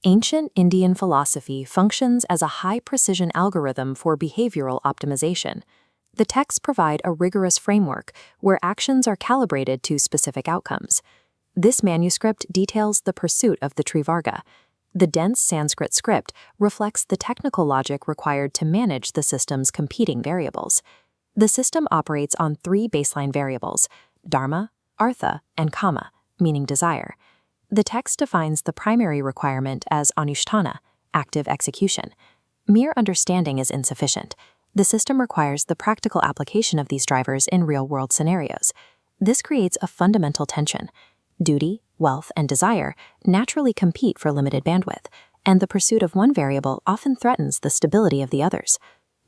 Ancient Indian philosophy functions as a high-precision algorithm for behavioral optimization. The texts provide a rigorous framework where actions are calibrated to specific outcomes. This manuscript details the pursuit of the Trivarga. The dense Sanskrit script reflects the technical logic required to manage the system's competing variables. The system operates on three baseline variables: dharma, artha, and kama, meaning desire. The text defines the primary requirement as anushtana, active execution. Mere understanding is insufficient. The system requires the practical application of these drivers in real-world scenarios. This creates a fundamental tension. Duty, wealth, and desire naturally compete for limited bandwidth, and the pursuit of one variable often threatens the stability of the others.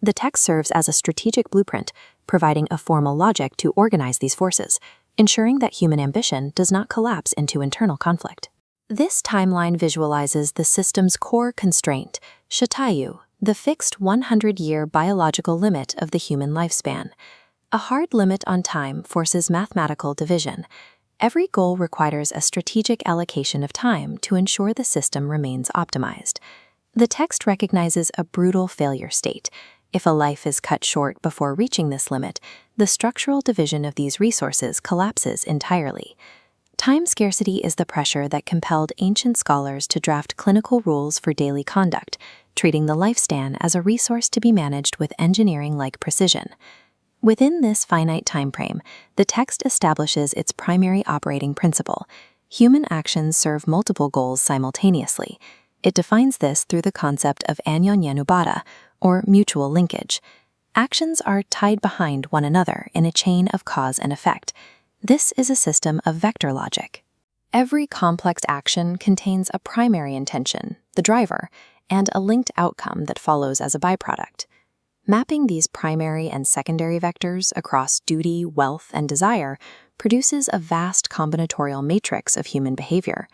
The text serves as a strategic blueprint, providing a formal logic to organize these forces, ensuring that human ambition does not collapse into internal conflict. This timeline visualizes the system's core constraint, Shatayu, the fixed 100-year biological limit of the human lifespan. A hard limit on time forces mathematical division. Every goal requires a strategic allocation of time to ensure the system remains optimized. The text recognizes a brutal failure state. If a life is cut short before reaching this limit, the structural division of these resources collapses entirely. Time scarcity is the pressure that compelled ancient scholars to draft clinical rules for daily conduct, treating the lifespan as a resource to be managed with engineering-like precision. Within this finite timeframe, the text establishes its primary operating principle: human actions serve multiple goals simultaneously. It defines this through the concept of anyonyanubhata, or mutual linkage. Actions are tied behind one another in a chain of cause and effect. This is a system of vector logic. Every complex action contains a primary intention, the driver, and a linked outcome that follows as a byproduct. Mapping these primary and secondary vectors across duty, wealth, and desire produces a vast combinatorial matrix of human behavior.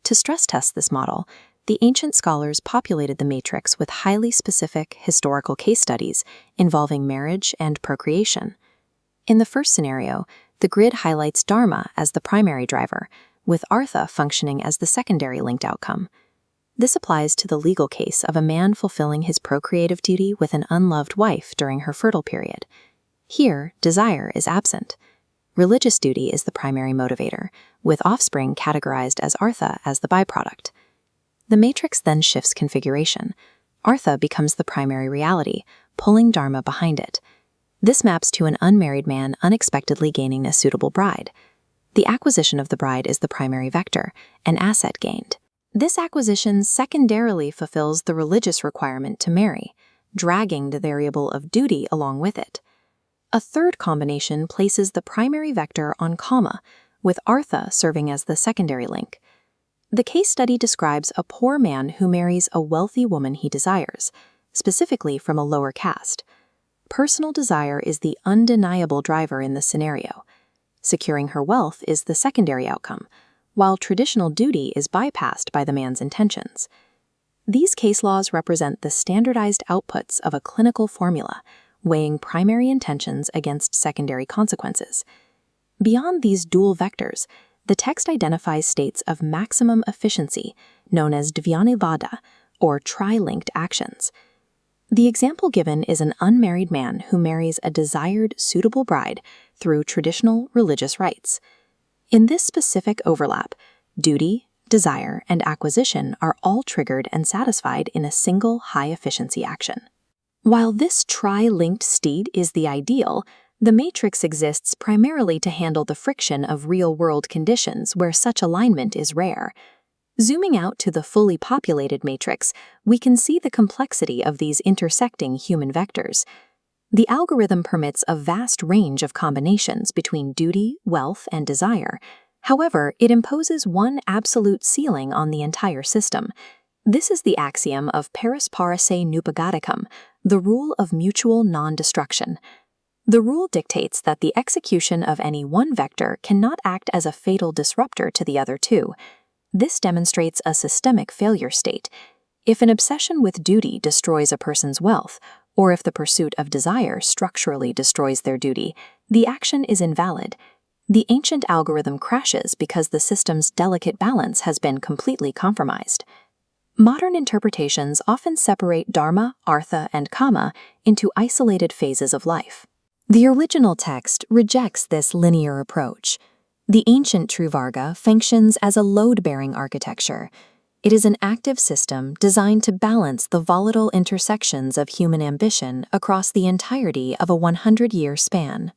To stress test this model, the ancient scholars populated the matrix with highly specific historical case studies involving marriage and procreation. In the first scenario, the grid highlights dharma as the primary driver, with artha functioning as the secondary linked outcome. This applies to the legal case of a man fulfilling his procreative duty with an unloved wife during her fertile period. Here, desire is absent. Religious duty is the primary motivator, with offspring categorized as artha as the byproduct. The matrix then shifts configuration. Artha becomes the primary reality, pulling dharma behind it. This maps to an unmarried man unexpectedly gaining a suitable bride. The acquisition of the bride is the primary vector, an asset gained. This acquisition secondarily fulfills the religious requirement to marry, dragging the variable of duty along with it. A third combination places the primary vector on kama, with artha serving as the secondary link. The case study describes a poor man who marries a wealthy woman he desires, specifically from a lower caste. Personal desire is the undeniable driver in this scenario. Securing her wealth is the secondary outcome, while traditional duty is bypassed by the man's intentions. These case laws represent the standardized outputs of a clinical formula, weighing primary intentions against secondary consequences. Beyond these dual vectors, the text identifies states of maximum efficiency, known as dvyanivada, or tri-linked actions. The example given is an unmarried man who marries a desired, suitable bride through traditional religious rites. In this specific overlap, duty, desire, and acquisition are all triggered and satisfied in a single high-efficiency action. While this tri-linked state is the ideal, the matrix exists primarily to handle the friction of real-world conditions where such alignment is rare. Zooming out to the fully populated matrix, we can see the complexity of these intersecting human vectors. The algorithm permits a vast range of combinations between duty, wealth, and desire. However, it imposes one absolute ceiling on the entire system. This is the axiom of Parasparase Nupagadikam, the rule of mutual non-destruction. The rule dictates that the execution of any one vector cannot act as a fatal disruptor to the other two. This demonstrates a systemic failure state. If an obsession with duty destroys a person's wealth, or if the pursuit of desire structurally destroys their duty, the action is invalid. The ancient algorithm crashes because the system's delicate balance has been completely compromised. Modern interpretations often separate dharma, artha, and kama into isolated phases of life. The original text rejects this linear approach. The ancient Truvarga functions as a load-bearing architecture. It is an active system designed to balance the volatile intersections of human ambition across the entirety of a 100-year span.